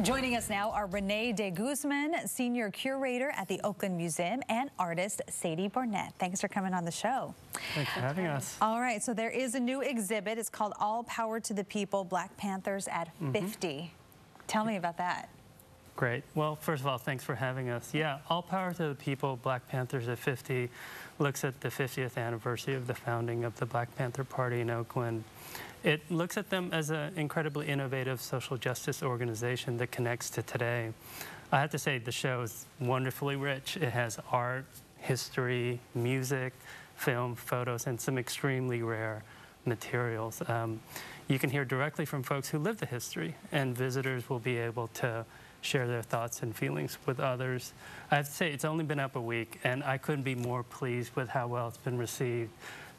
Joining us now are Renee de Guzman, Senior Curator at the Oakland Museum, and artist Sadie Barnett. Thanks for coming on the show. Thanks for having us. All right, so there is a new exhibit. It's called All Power to the People, Black Panthers at 50. Tell me about that. Great. Well, first of all, thanks for having us. Yeah, All Power to the People, Black Panthers at 50 looks at the 50th anniversary of the founding of the Black Panther Party in Oakland. It looks at them as an incredibly innovative social justice organization that connects to today. I have to say the show is wonderfully rich. It has art, history, music, film, photos, and some extremely rare materials. You can hear directly from folks who live the history, and visitors will be able to share their thoughts and feelings with others. I have to say it's only been up a week, and I couldn't be more pleased with how well it's been received.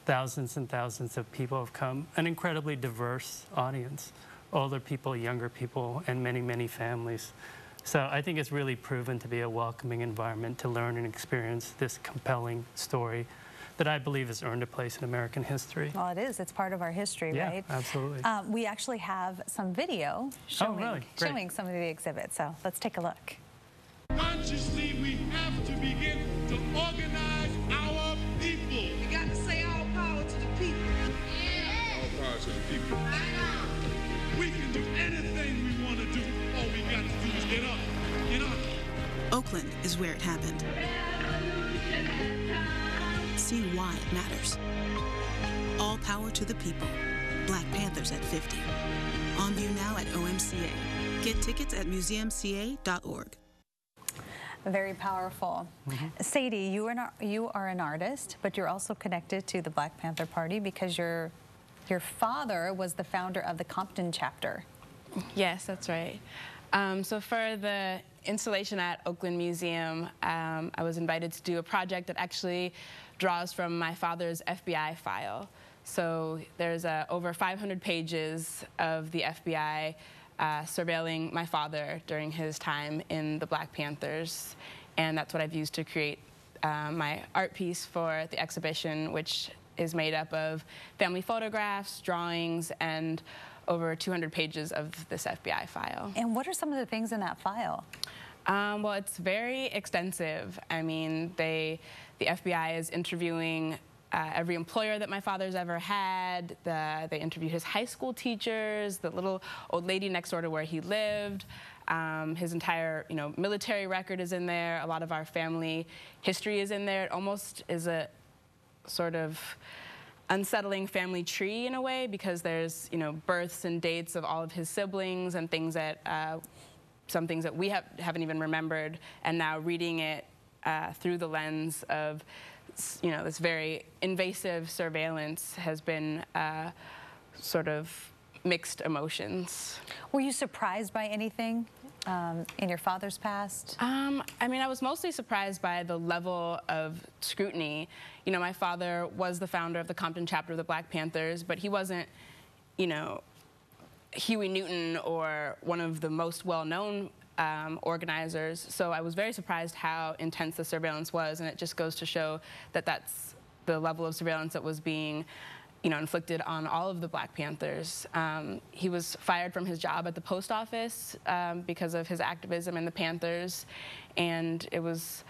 Thousands and thousands of people have come, an incredibly diverse audience, older people, younger people, and many, many families. So I think it's really proven to be a welcoming environment to learn and experience this compelling story that I believe has earned a place in American history. Well, it is. It's part of our history, right? Yeah, absolutely. We actually have some video showing some of the exhibits, so let's take a look. Consciously, we have to begin to organize our people. You got to say all power to the people. Yeah. All power to the people. We can do anything we want to do. All we got to do is get up. Get up. Oakland is where it happened. See why it matters. All power to the people. Black Panthers at 50. On view now at OMCA. Get tickets at museumca.org. Very powerful. Sadie, you are an artist, but you're also connected to the Black Panther Party because your father was the founder of the Compton chapter. Yes, that's right. So for the installation at Oakland Museum, I was invited to do a project that actually draws from my father's FBI file. So there's over 500 pages of the FBI surveilling my father during his time in the Black Panthers. And that's what I've used to create my art piece for the exhibition, which is made up of family photographs, drawings, and over 200 pages of this FBI file. And what are some of the things in that file? Well, it's very extensive. I mean, the FBI is interviewing every employer that my father's ever had. They interviewed his high school teachers, the little old lady next door to where he lived. His entire, military record is in there. A lot of our family history is in there. It almost is a sort of unsettling family tree in a way because there's, births and dates of all of his siblings and things that, some things that we haven't even remembered. And now reading it through the lens of this very invasive surveillance has been sort of mixed emotions. Were you surprised by anything in your father's past? I mean, I was mostly surprised by the level of scrutiny. My father was the founder of the Compton chapter of the Black Panthers, but he wasn't, Huey Newton or one of the most well-known organizers. So I was very surprised how intense the surveillance was, and it just goes to show that that's the level of surveillance that was being, inflicted on all of the Black Panthers. He was fired from his job at the post office because of his activism in the Panthers, and it was,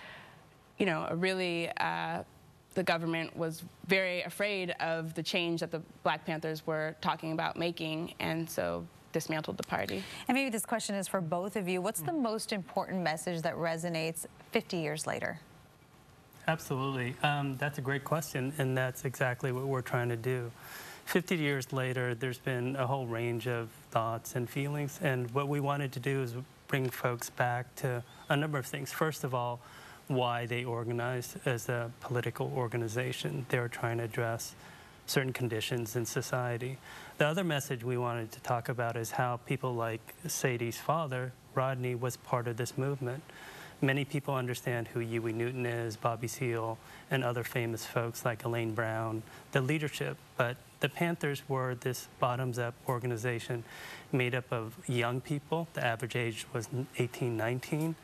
the government was very afraid of the change that the Black Panthers were talking about making, and so dismantled the party. And maybe this question is for both of you. What's the most important message that resonates 50 years later? Absolutely. That's a great question, and that's exactly what we're trying to do. 50 years later, there's been a whole range of thoughts and feelings, and what we wanted to do is bring folks back to a number of things. First of all, why they organized as a political organization. They were trying to address certain conditions in society. The other message we wanted to talk about is how people like Sadie's father, Rodney, was part of this movement. Many people understand who Huey Newton is, Bobby Seale, and other famous folks like Elaine Brown, the leadership, but the Panthers were this bottoms-up organization made up of young people. The average age was 18, 19.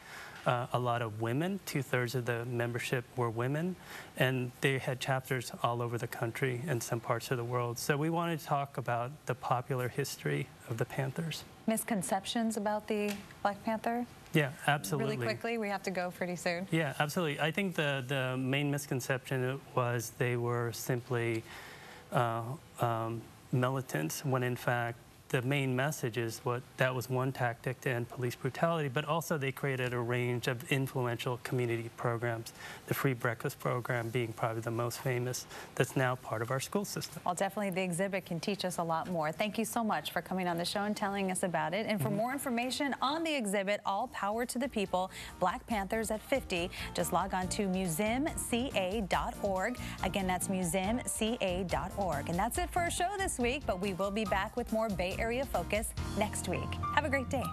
a lot of women. 2/3 of the membership were women, and they had chapters all over the country and some parts of the world. So we wanted to talk about the popular history of the Panthers. Misconceptions about the Black Panther? Yeah, absolutely. Really quickly, we have to go pretty soon. Yeah, absolutely. I think the main misconception was they were simply militants, when in fact the main message is that was one tactic to end police brutality, but also they created a range of influential community programs, the free breakfast program being probably the most famous, that's now part of our school system. Well, definitely the exhibit can teach us a lot more. Thank you so much for coming on the show and telling us about it. And for more information on the exhibit, All Power to the People, Black Panthers at 50, just log on to museumca.org. Again, that's museumca.org. And that's it for our show this week, but we will be back with more Bay Area Focus next week. Have a great day.